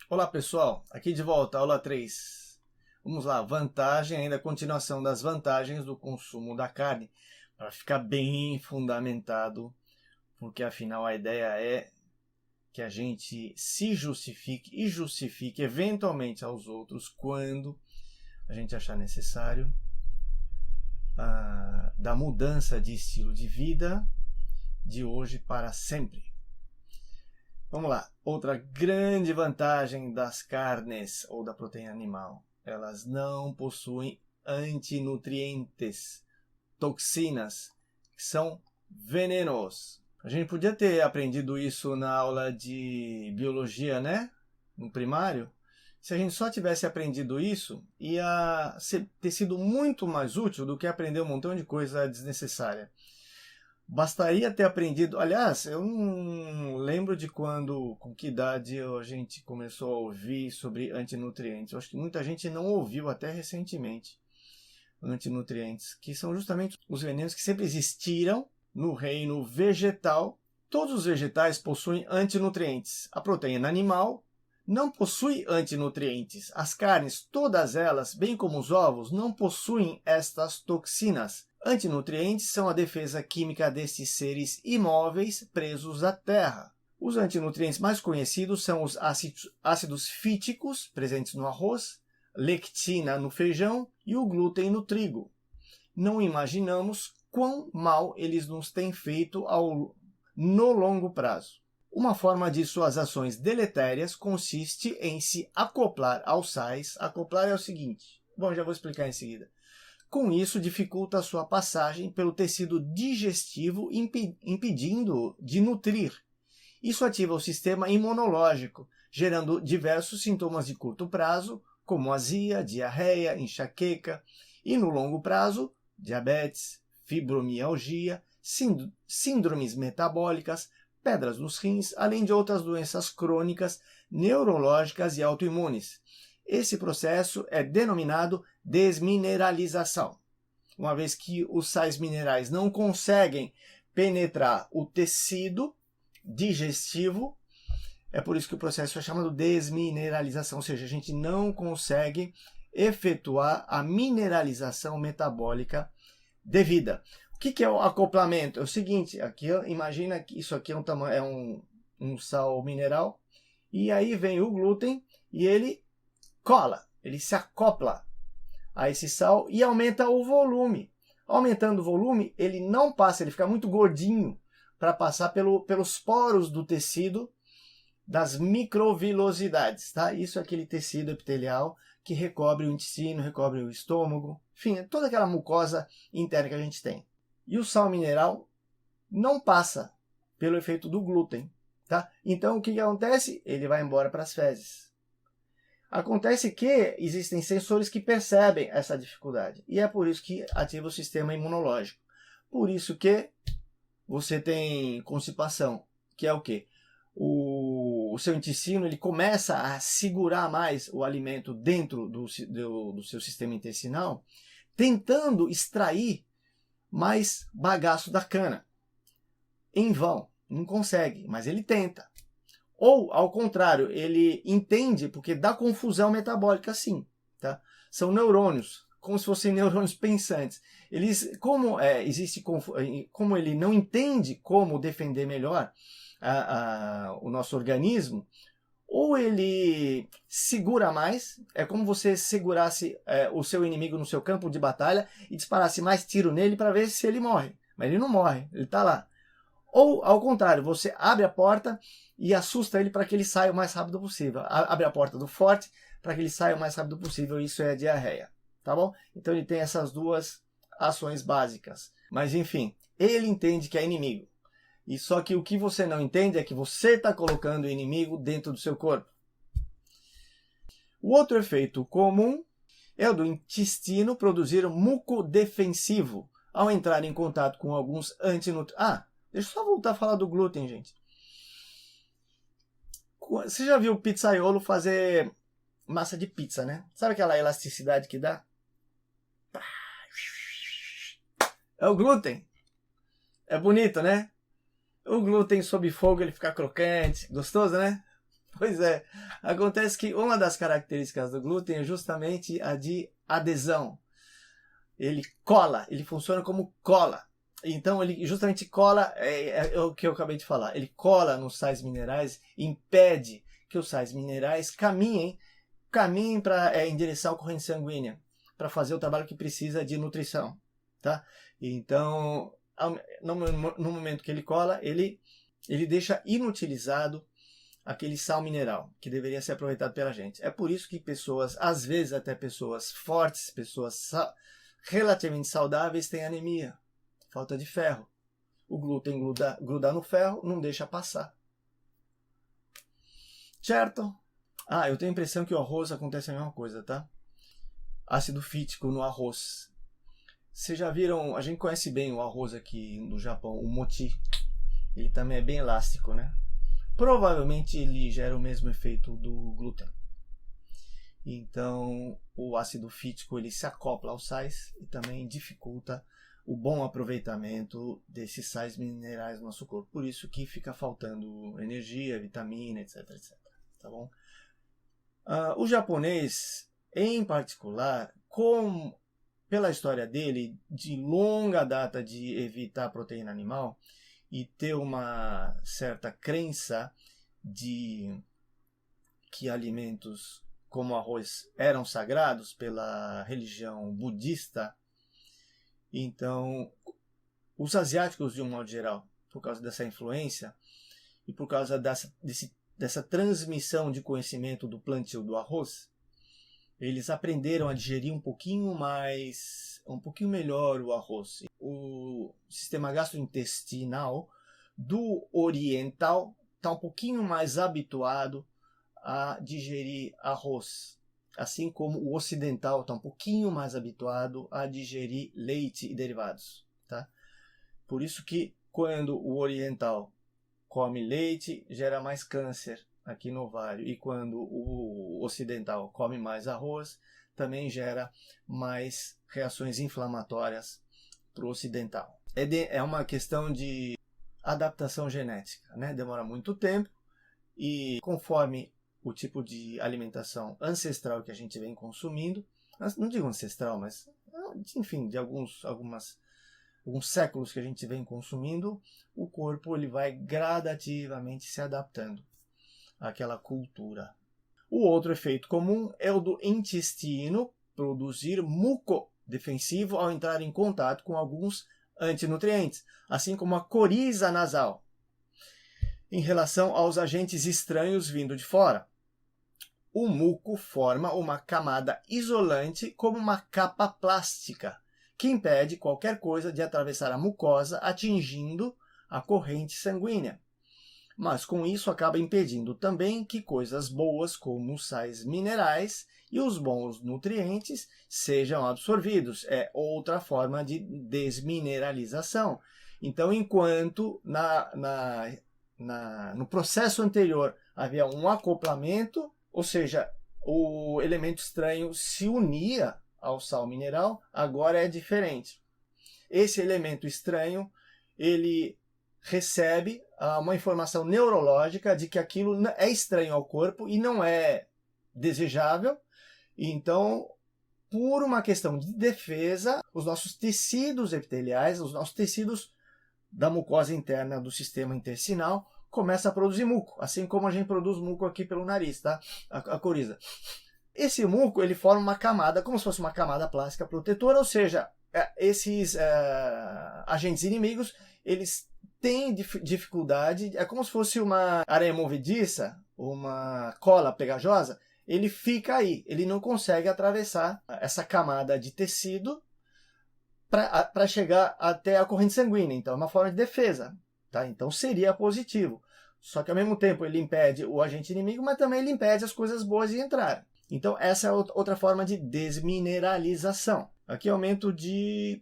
Olá pessoal, aqui de volta, aula 3. Vamos lá, vantagem, ainda continuação das vantagens do consumo da carne, para ficar bem fundamentado, porque afinal a ideia é que a gente se justifique e justifique eventualmente aos outros quando a gente achar necessário da mudança de estilo de vida de hoje para sempre. Vamos lá, outra grande vantagem das carnes ou da proteína animal, elas não possuem antinutrientes, toxinas, que são venenos. A gente podia ter aprendido isso na aula de biologia, né? No primário. Se a gente só tivesse aprendido isso, ia ter sido muito mais útil do que aprender um montão de coisa desnecessária. Bastaria ter aprendido. Aliás, eu não lembro de com que idade a gente começou a ouvir sobre antinutrientes. Eu acho que muita gente não ouviu até recentemente antinutrientes, que são justamente os venenos que sempre existiram no reino vegetal. Todos os vegetais possuem antinutrientes. A proteína animal não possui antinutrientes. As carnes, todas elas, bem como os ovos, não possuem estas toxinas. Antinutrientes são a defesa química destes seres imóveis presos à terra. Os antinutrientes mais conhecidos são os ácidos fíticos, presentes no arroz, lectina no feijão e o glúten no trigo. Não imaginamos quão mal eles nos têm feito no longo prazo. Uma forma de suas ações deletérias consiste em se acoplar aos sais. Acoplar é o seguinte, bom, já vou explicar em seguida. Com isso, dificulta a sua passagem pelo tecido digestivo, impedindo de nutrir. Isso ativa o sistema imunológico, gerando diversos sintomas de curto prazo, como azia, diarreia, enxaqueca, e no longo prazo, diabetes, fibromialgia, síndromes metabólicas, pedras nos rins, além de outras doenças crônicas, neurológicas e autoimunes. Esse processo é denominado desmineralização. Uma vez que os sais minerais não conseguem penetrar o tecido digestivo, é por isso que o processo é chamado desmineralização, ou seja, a gente não consegue efetuar a mineralização metabólica devida. O que é o acoplamento? É o seguinte, aqui imagina que isso aqui é um sal mineral, e aí vem o glúten e ele cola, ele se acopla a esse sal e aumenta o volume. Aumentando o volume, ele não passa, ele fica muito gordinho para passar pelos poros do tecido das microvilosidades, tá? Isso é aquele tecido epitelial que recobre o intestino, recobre o estômago, enfim, toda aquela mucosa interna que a gente tem. E o sal mineral não passa pelo efeito do glúten, tá? Então o que acontece? Ele vai embora para as fezes. Acontece que existem sensores que percebem essa dificuldade e é por isso que ativa o sistema imunológico. Por isso que você tem constipação, que é o quê? O seu intestino ele começa a segurar mais o alimento dentro do seu sistema intestinal, tentando extrair mais bagaço da cana. Em vão, não consegue, mas ele tenta. Ou, ao contrário, ele entende porque dá confusão metabólica sim. Tá? São neurônios, como se fossem neurônios pensantes. Como ele não entende como defender melhor o nosso organismo, ou ele segura mais, é como você segurasse o seu inimigo no seu campo de batalha e disparasse mais tiro nele para ver se ele morre. Mas ele não morre, ele está lá. Ou, ao contrário, você abre a porta e assusta ele para que ele saia o mais rápido possível. Abre a porta do forte para que ele saia o mais rápido possível. Isso é diarreia, tá bom? Então ele tem essas duas ações básicas. Mas enfim, ele entende que é inimigo. E só que o que você não entende é que você está colocando o inimigo dentro do seu corpo. O outro efeito comum é o do intestino produzir muco defensivo ao entrar em contato com alguns antinutrientes. Deixa eu só voltar a falar do glúten, gente. Você já viu o pizzaiolo fazer massa de pizza, né? Sabe aquela elasticidade que dá? É o glúten. É bonito, né? O glúten sob fogo ele fica crocante. Gostoso, né? Pois é, acontece que uma das características do glúten é justamente a de adesão. Ele cola, ele funciona como cola. Então ele justamente cola, é o que eu acabei de falar, ele cola nos sais minerais, impede que os sais minerais caminhem em direção à corrente sanguínea, para fazer o trabalho que precisa de nutrição. Tá? Então, no momento que ele cola, ele deixa inutilizado aquele sal mineral, que deveria ser aproveitado pela gente. É por isso que pessoas, às vezes até pessoas fortes, pessoas relativamente saudáveis, têm anemia, falta de ferro. O glúten gruda no ferro, não deixa passar. Certo? Eu tenho a impressão que o arroz acontece a mesma coisa, tá? Ácido fítico no arroz. Vocês já viram, a gente conhece bem o arroz aqui no Japão, o mochi. Ele também é bem elástico, né? Provavelmente ele gera o mesmo efeito do glúten. Então, o ácido fítico ele se acopla aos sais e também dificulta o bom aproveitamento desses sais minerais no nosso corpo. Por isso que fica faltando energia, vitamina, etc, etc. Tá bom? O japonês, em particular, pela história dele, de longa data de evitar a proteína animal e ter uma certa crença de que alimentos como arroz eram sagrados pela religião budista, então os asiáticos, de um modo geral, por causa dessa influência e por causa dessa transmissão de conhecimento do plantio do arroz, eles aprenderam a digerir um pouquinho melhor o arroz. O sistema gastrointestinal do oriental está um pouquinho mais habituado a digerir arroz, assim como o ocidental está um pouquinho mais habituado a digerir leite e derivados. Tá? Por isso que quando o oriental come leite, gera mais câncer aqui no ovário, e quando o ocidental come mais arroz, também gera mais reações inflamatórias para o ocidental. É uma questão de adaptação genética, né? Demora muito tempo e conforme o tipo de alimentação ancestral que a gente vem consumindo, não digo ancestral, mas enfim, de alguns séculos que a gente vem consumindo, o corpo ele vai gradativamente se adaptando àquela cultura. O outro efeito comum é o do intestino produzir muco defensivo ao entrar em contato com alguns antinutrientes, assim como a coriza nasal, em relação aos agentes estranhos vindo de fora. O muco forma uma camada isolante como uma capa plástica, que impede qualquer coisa de atravessar a mucosa atingindo a corrente sanguínea. Mas com isso acaba impedindo também que coisas boas como os sais minerais e os bons nutrientes sejam absorvidos. É outra forma de desmineralização. Então, enquanto no processo anterior havia um acoplamento, ou seja, o elemento estranho se unia ao sal mineral, agora é diferente. Esse elemento estranho, ele recebe uma informação neurológica de que aquilo é estranho ao corpo e não é desejável. Então, por uma questão de defesa, os nossos tecidos epiteliais, os nossos tecidos da mucosa interna do sistema intestinal, começam a produzir muco, assim como a gente produz muco aqui pelo nariz, tá? A coriza. Esse muco ele forma uma camada, como se fosse uma camada plástica protetora, ou seja, esses agentes inimigos, eles têm dificuldade, é como se fosse uma areia movediça, uma cola pegajosa, ele fica aí, ele não consegue atravessar essa camada de tecido para chegar até a corrente sanguínea. Então é uma forma de defesa, tá? Então seria positivo. Só que ao mesmo tempo ele impede o agente inimigo, mas também ele impede as coisas boas de entrar. Então essa é outra forma de desmineralização. Aqui aumento de